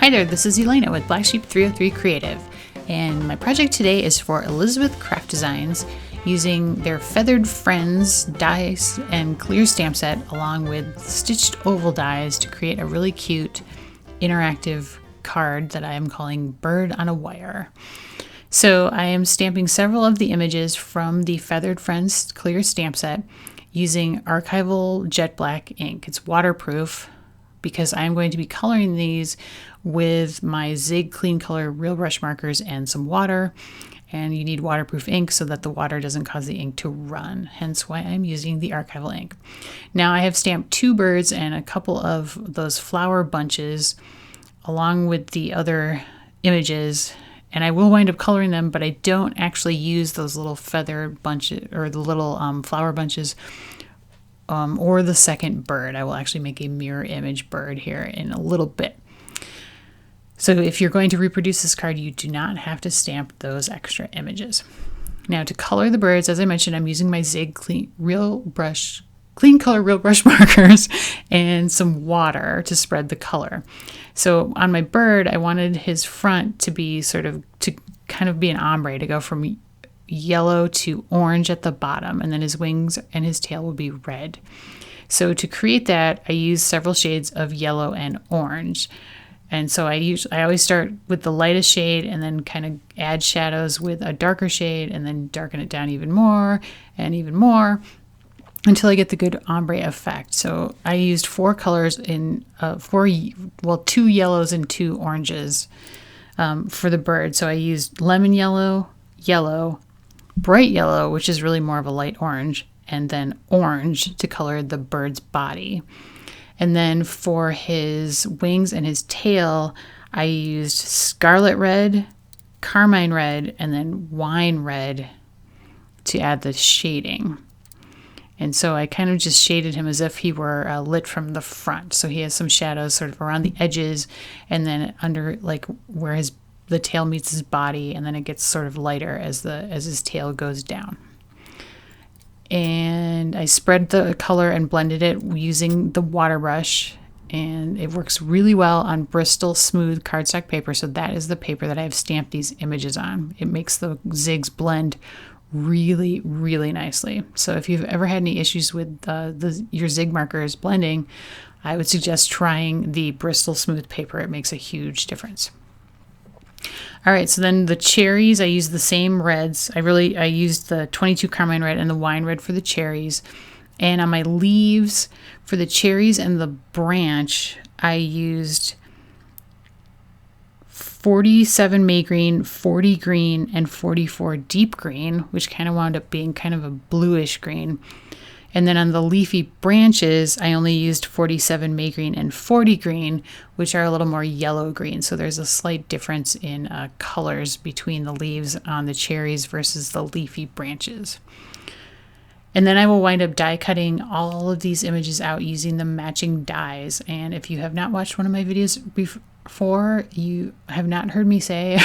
Hi there, this is Elena with Black Sheep 303 Creative, and my project today is for Elizabeth Craft Designs using their Feathered Friends dies and clear stamp set along with stitched oval dies to create a really cute interactive card that I am calling Bird on a Wire. So I am stamping several of the images from the Feathered Friends clear stamp set using archival jet black ink. It's waterproof because I'm going to be coloring these with my Zig Clean Color Real Brush markers and some water. And you need waterproof ink so that the water doesn't cause the ink to run, hence why I'm using the archival ink. Now I have stamped 2 birds and a couple of those flower bunches along with the other images, and I will wind up coloring them, but I don't actually use those little feather bunches or the little flower bunches or the second bird. I will actually make a mirror image bird here in a little bit. So if you're going to reproduce this card, you do not have to stamp those extra images. Now to color the birds, as I mentioned, I'm using my Zig Clean Color Real Brush markers and some water to spread the color. So on my bird, I wanted his front to be kind of be an ombre, to go from yellow to orange at the bottom, and then his wings and his tail will be red. So to create that, I use several shades of yellow and orange. And so I always start with the lightest shade and then kind of add shadows with a darker shade and then darken it down even more and even more until I get the good ombre effect. So I used 4 colors in 2 yellows and 2 oranges for the bird. So I used lemon yellow, yellow, bright yellow, which is really more of a light orange, and then orange to color the bird's body. And then for his wings and his tail, I used scarlet red, carmine red, and then wine red to add the shading. And so I kind of just shaded him as if he were lit from the front. So he has some shadows sort of around the edges and then under, like where the tail meets his body, and then it gets sort of lighter as his tail goes down. And I spread the color and blended it using the water brush, and it works really well on Bristol smooth cardstock paper. So that is the paper that I've stamped these images on. It makes the zigs blend really, really nicely. So if you've ever had any issues with your zig markers blending, I would suggest trying the Bristol smooth paper. It makes a huge difference. All right, so then the cherries, I used the same reds. I used the 22 carmine red and the wine red for the cherries. And on my leaves, for the cherries and the branch, I used 47 May green, 40 green, and 44 deep green, which kind of wound up being kind of a bluish green. And then on the leafy branches, I only used 47 May green and 40 green, which are a little more yellow green. So there's a slight difference in colors between the leaves on the cherries versus the leafy branches. And then I will wind up die cutting all of these images out using the matching dies. And if you have not watched one of my videos before, you have not heard me say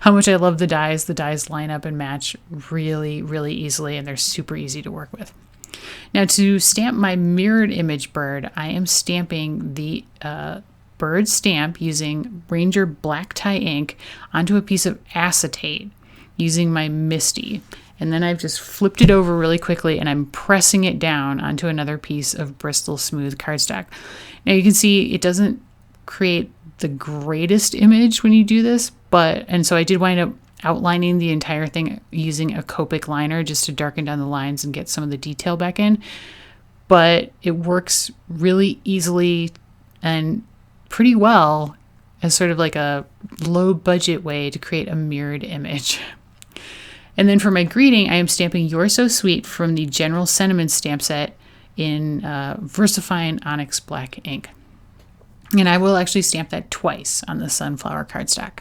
how much I love the dies. The dies line up and match really, really easily, and they're super easy to work with. Now to stamp my mirrored image bird, I am stamping the bird stamp using Ranger black tie ink onto a piece of acetate using my Misty. And then I've just flipped it over really quickly and I'm pressing it down onto another piece of Bristol smooth cardstock. Now you can see it doesn't create the greatest image when you do this, and so I did wind up outlining the entire thing using a Copic liner just to darken down the lines and get some of the detail back in. But it works really easily and pretty well as sort of like a low budget way to create a mirrored image. And then for my greeting, I am stamping You're So Sweet from the General Sentiment stamp set in VersaFine Onyx black ink. And I will actually stamp that twice on the sunflower cardstock.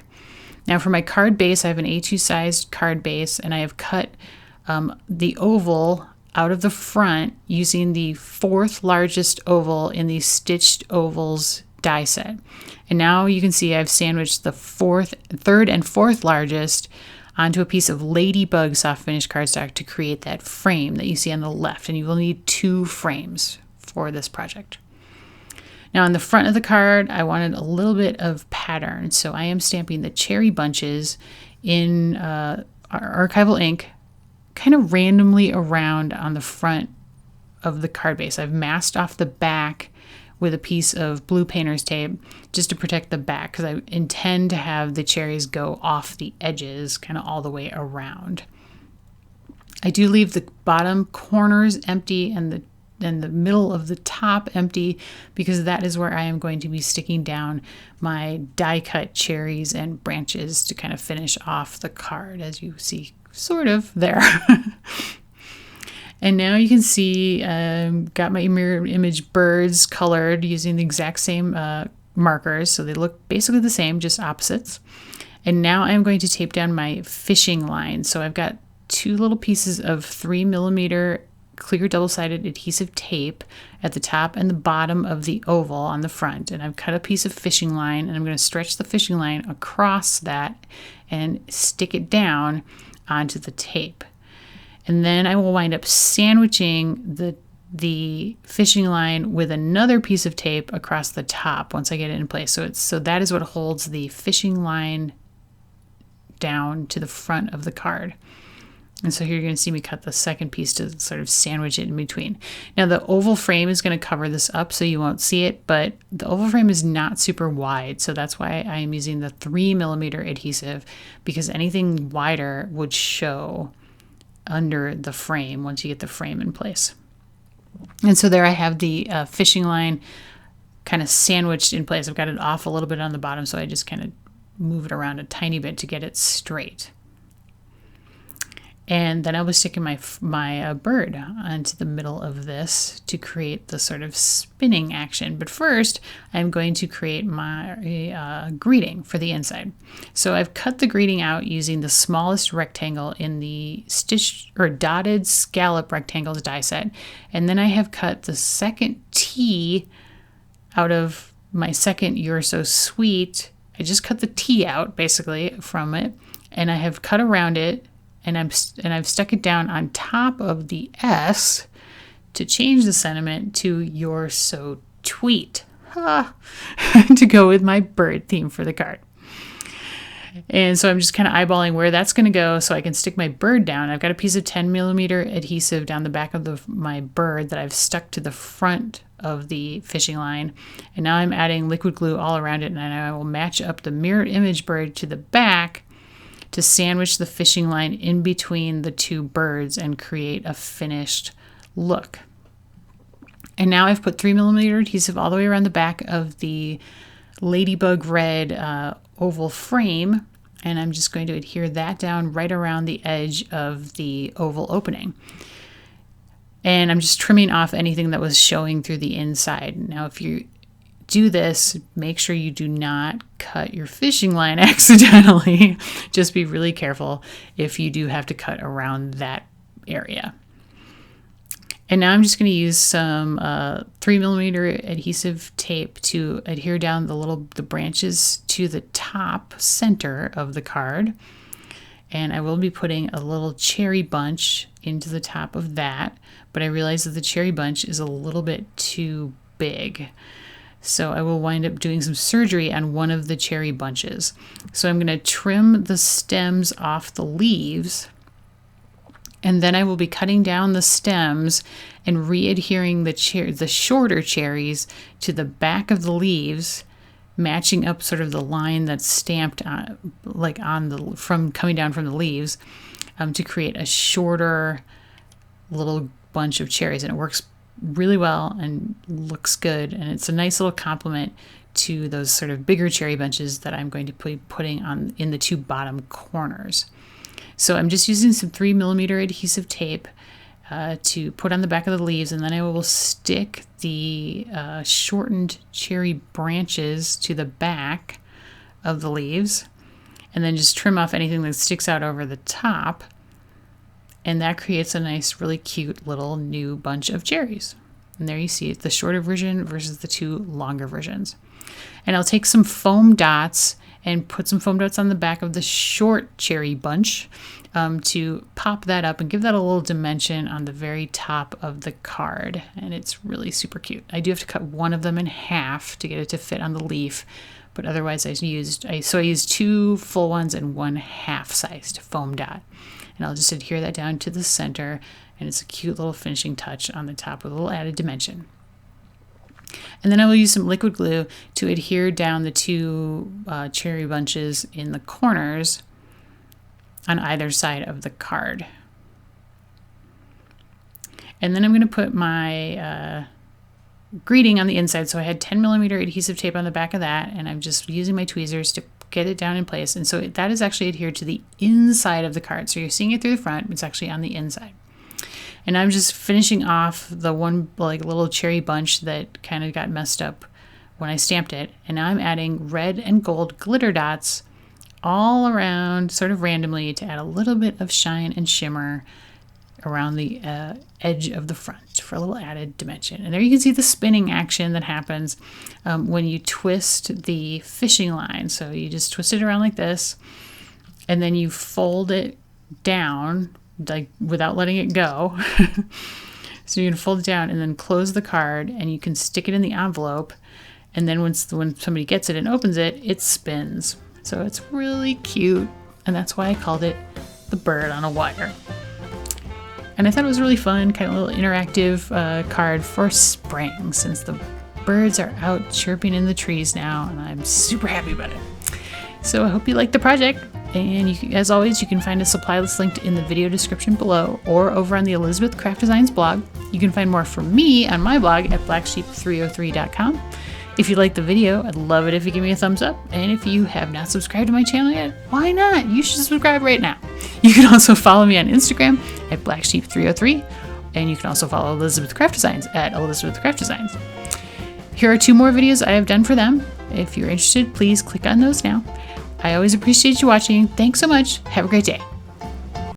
Now for my card base, I have an A2 sized card base, and I have cut the oval out of the front using the 4th largest oval in the Stitched Ovals die set. And now you can see I've sandwiched the 3rd and 4th largest onto a piece of Ladybug soft finish cardstock to create that frame that you see on the left. And you will need 2 frames for this project. Now on the front of the card, I wanted a little bit of pattern. So I am stamping the cherry bunches in archival ink kind of randomly around on the front of the card base. I've masked off the back with a piece of blue painter's tape just to protect the back because I intend to have the cherries go off the edges kind of all the way around. I do leave the bottom corners empty and the middle of the top empty because that is where I am going to be sticking down my die cut cherries and branches to kind of finish off the card, as you see sort of there. And now you can see got my mirror image birds colored using the exact same markers. So they look basically the same, just opposites. And now I'm going to tape down my fishing line. So I've got 2 little pieces of 3mm clear double-sided adhesive tape at the top and the bottom of the oval on the front. And I've cut a piece of fishing line and I'm going to stretch the fishing line across that and stick it down onto the tape. And then I will wind up sandwiching the fishing line with another piece of tape across the top once I get it in place. So that is what holds the fishing line down to the front of the card. And so here you're going to see me cut the second piece to sort of sandwich it in between. Now the oval frame is going to cover this up so you won't see it, but the oval frame is not super wide. So that's why I am using the 3mm adhesive, because anything wider would show under the frame once you get the frame in place. And so there I have the fishing line kind of sandwiched in place. I've got it off a little bit on the bottom, so I just kind of move it around a tiny bit to get it straight. And then I was sticking my bird onto the middle of this to create the sort of spinning action. But first, I'm going to create my greeting for the inside. So I've cut the greeting out using the smallest rectangle in the stitched or dotted scallop rectangles die set. And then I have cut the second T out of my second You're So Sweet. I just cut the T out basically from it, and I have cut around it. And I've stuck it down on top of the S to change the sentiment to You're So Tweet, to go with my bird theme for the card. And so I'm just kind of eyeballing where that's going to go so I can stick my bird down. I've got a piece of 10mm adhesive down the back of my bird that I've stuck to the front of the fishing line. And now I'm adding liquid glue all around it, and I will match up the mirror image bird to the back to sandwich the fishing line in between the 2 birds and create a finished look. And now I've put 3mm adhesive all the way around the back of the ladybug red oval frame, and I'm just going to adhere that down right around the edge of the oval opening. And I'm just trimming off anything that was showing through the inside. Now, if you do this, make sure you do not cut your fishing line accidentally. Just be really careful if you do have to cut around that area. And now I'm just going to use some 3mm adhesive tape to adhere down the branches to the top center of the card. And I will be putting a little cherry bunch into the top of that, but I realize that the cherry bunch is a little bit too big. So I will wind up doing some surgery on one of the cherry bunches. So I'm going to trim the stems off the leaves, and then I will be cutting down the stems and re-adhering the shorter cherries to the back of the leaves, matching up sort of the line that's stamped on, from coming down from the leaves, to create a shorter little bunch of cherries. And it works really well and looks good, and it's a nice little complement to those sort of bigger cherry bunches that I'm going to be putting on in the 2 bottom corners. So I'm just using some 3mm adhesive tape to put on the back of the leaves, and then I will stick the shortened cherry branches to the back of the leaves, and then just trim off anything that sticks out over the top. And that creates a nice, really cute little new bunch of cherries. And there you see it, the shorter version versus the 2 longer versions. And I'll take some foam dots and put some foam dots on the back of the short cherry bunch to pop that up and give that a little dimension on the very top of the card. And it's really super cute. I do have to cut one of them in half to get it to fit on the leaf, but otherwise I used 2 full ones and 1 half-sized foam dot. And I'll just adhere that down to the center, and it's a cute little finishing touch on the top with a little added dimension. And then I will use some liquid glue to adhere down the 2 cherry bunches in the corners on either side of the card. And then I'm going to put my greeting on the inside. So I had 10mm adhesive tape on the back of that, and I'm just using my tweezers to get it down in place. And so that is actually adhered to the inside of the card. So you're seeing it through the front, it's actually on the inside. And I'm just finishing off the one like little cherry bunch that kind of got messed up when I stamped it. And now I'm adding red and gold glitter dots all around sort of randomly to add a little bit of shine and shimmer around the edge of the front for a little added dimension. And there you can see the spinning action that happens when you twist the fishing line. So you just twist it around like this, and then you fold it down like without letting it go. So you can fold it down and then close the card, and you can stick it in the envelope, and then when somebody gets it and opens it, it spins. So it's really cute, and that's why I called it the bird on a wire. And I thought it was really fun, kind of a little interactive card for spring, since the birds are out chirping in the trees now, and I'm super happy about it. So I hope you liked the project, and as always, you can find a supply list linked in the video description below or over on the Elizabeth Craft Designs blog. You can find more from me on my blog at blacksheep303.com. If you liked the video, I'd love it if you give me a thumbs up. And if you have not subscribed to my channel yet, why not? You should subscribe right now. You can also follow me on Instagram at blacksheep303. And you can also follow Elizabeth Craft Designs at Elizabeth Craft Designs. Here are 2 more videos I have done for them. If you're interested, please click on those now. I always appreciate you watching. Thanks so much. Have a great day.